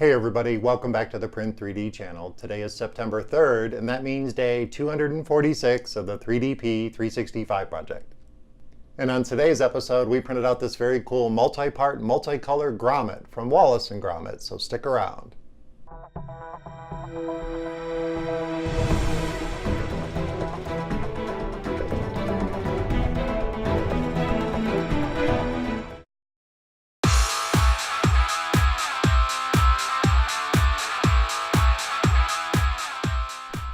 Hey everybody, welcome back to the Print 3D channel. Today is September 3rd, and that means day 246 of the 3DP 365 project. And on today's episode, we printed out this very cool multi-part, multicolor grommet from Wallace Gromit, so stick around.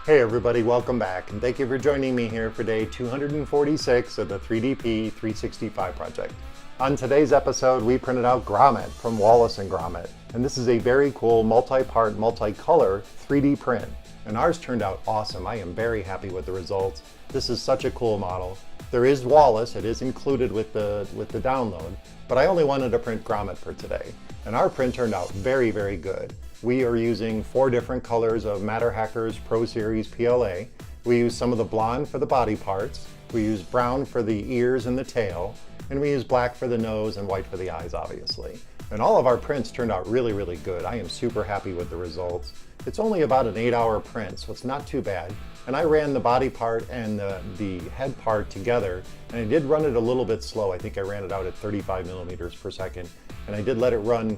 Hey everybody, welcome back, and thank you for joining me here for day 246 of the 3DP 365 project. On today's episode, we printed out Gromit from Wallace Gromit, and this is a very cool multi-part, multicolor 3D print. And ours turned out awesome. I am very happy with the results. This is such a cool model. There is Wallace, it is included with the download, but I only wanted to print Gromit for today. And our print turned out very, very good. We are using 4 different colors of MatterHackers Pro Series PLA. We use some of the blonde for the body parts. We use brown for the ears and the tail. And we use black for the nose and white for the eyes, obviously. And all of our prints turned out really, really good. I am super happy with the results. It's only about an 8-hour print, so it's not too bad. And I ran the body part and the head part together, and I did run it a little bit slow. I think I ran it out at 35 millimeters per second. And I did let it run,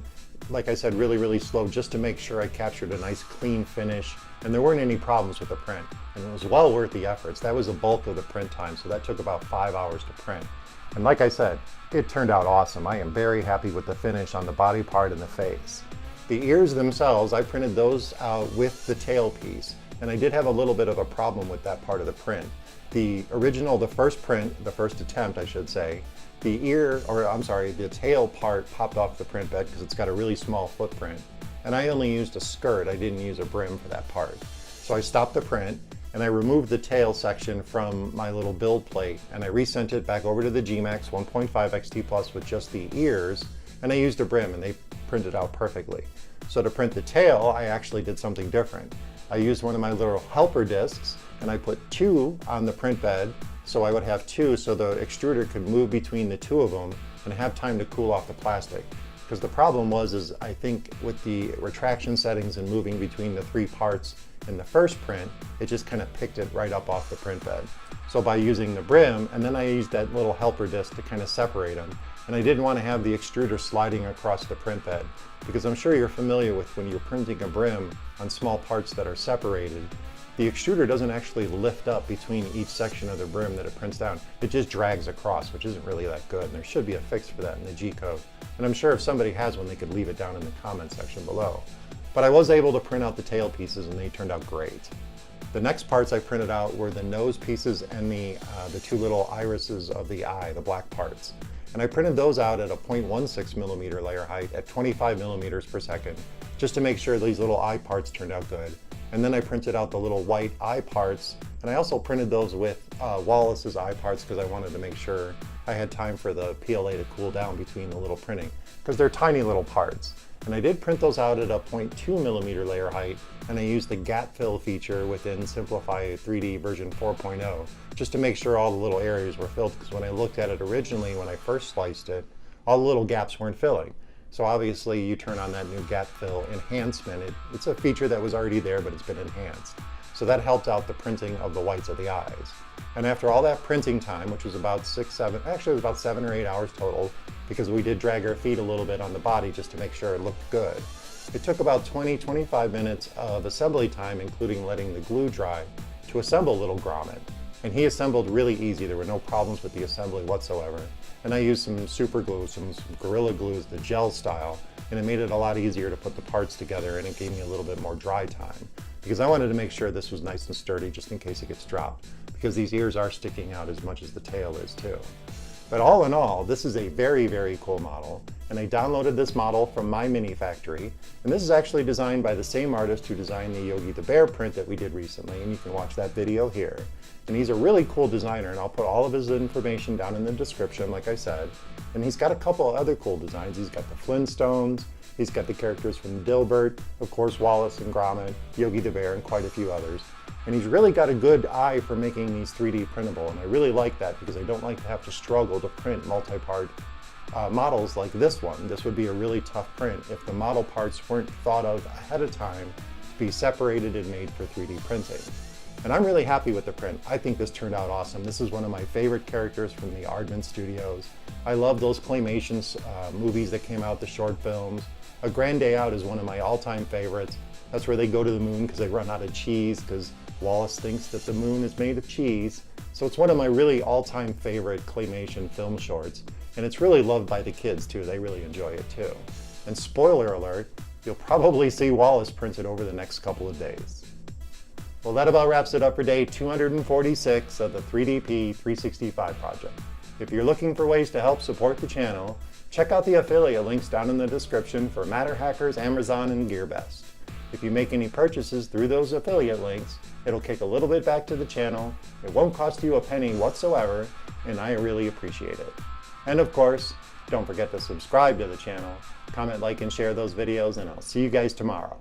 like I said, really, really slow just to make sure I captured a nice clean finish and there weren't any problems with the print. And it was well worth the efforts. That was the bulk of the print time, so that took about 5 hours to print. And like I said, it turned out awesome. I am very happy with the finish on the body part and the face. The ears themselves, I printed those out with the tail piece, and I did have a little bit of a problem with that part of the print. The first print, the first attempt, I should say, the tail part popped off the print bed because it's got a really small footprint. And I only used a skirt, I didn't use a brim for that part. So I stopped the print and I removed the tail section from my little build plate and I resent it back over to the gMax 1.5 XT Plus with just the ears, and I used a brim and they printed out perfectly. So to print the tail, I actually did something different. I used one of my little helper discs and I put 2 on the print bed, so I would have 2 so the extruder could move between the 2 of them and have time to cool off the plastic. Because the problem was I think with the retraction settings and moving between the 3 parts in the first print, it just kind of picked it right up off the print bed. So by using the brim, and then I used that little helper disc to kind of separate them, and I didn't want to have the extruder sliding across the print bed, because I'm sure you're familiar with when you're printing a brim on small parts that are separated, the extruder doesn't actually lift up between each section of the brim that it prints down. It just drags across, which isn't really that good, and there should be a fix for that in the G code. And I'm sure if somebody has one, they could leave it down in the comment section below. But I was able to print out the tail pieces and they turned out great. The next parts I printed out were the nose pieces and the 2 little irises of the eye, the black parts. And I printed those out at a 0.16 millimeter layer height at 25 millimeters per second, just to make sure these little eye parts turned out good. And then I printed out the little white eye parts, and I also printed those with Wallace's eye parts because I wanted to make sure I had time for the PLA to cool down between the little printing, because they're tiny little parts. And I did print those out at a 0.2 millimeter layer height, and I used the gap fill feature within Simplify 3D version 4.0 just to make sure all the little areas were filled, because when I looked at it originally when I first sliced it, all the little gaps weren't filling. So obviously you turn on that new gap fill enhancement. It's a feature that was already there, but it's been enhanced. So that helped out the printing of the whites of the eyes. And after all that printing time, which was about 7 or 8 hours total, because we did drag our feet a little bit on the body just to make sure it looked good. It took about 20-25 minutes of assembly time, including letting the glue dry, to assemble little Gromit. And he assembled really easy. There were no problems with the assembly whatsoever. And I used some super glue, some Gorilla Glues, the gel style, and it made it a lot easier to put the parts together, and it gave me a little bit more dry time, because I wanted to make sure this was nice and sturdy just in case it gets dropped, because these ears are sticking out as much as the tail is too. But all in all, this is a very, very cool model, and I downloaded this model from my mini factory, and this is actually designed by the same artist who designed the Yogi the Bear print that we did recently, and you can watch that video here. And he's a really cool designer, and I'll put all of his information down in the description, like I said. And he's got a couple of other cool designs. He's got the Flintstones, he's got the characters from Dilbert, of course Wallace Gromit, Yogi the Bear, and quite a few others. And he's really got a good eye for making these 3D printable, and I really like that because I don't like to have to struggle to print multi-part models like this one. This would be a really tough print if the model parts weren't thought of ahead of time to be separated and made for 3D printing. And I'm really happy with the print. I think this turned out awesome. This is one of my favorite characters from the Aardman Studios. I love those Claymation movies that came out, the short films. A Grand Day Out is one of my all-time favorites. That's where they go to the moon because they run out of cheese, because Wallace thinks that the moon is made of cheese. So it's one of my really all-time favorite Claymation film shorts. And it's really loved by the kids too. They really enjoy it too. And spoiler alert, you'll probably see Wallace printed over the next couple of days. Well, that about wraps it up for day 246 of the 3DP 365 project. If you're looking for ways to help support the channel, check out the affiliate links down in the description for MatterHackers, Amazon, and GearBest. If you make any purchases through those affiliate links, it'll kick a little bit back to the channel. It won't cost you a penny whatsoever, and I really appreciate it. And of course, don't forget to subscribe to the channel, comment, like, and share those videos, and I'll see you guys tomorrow.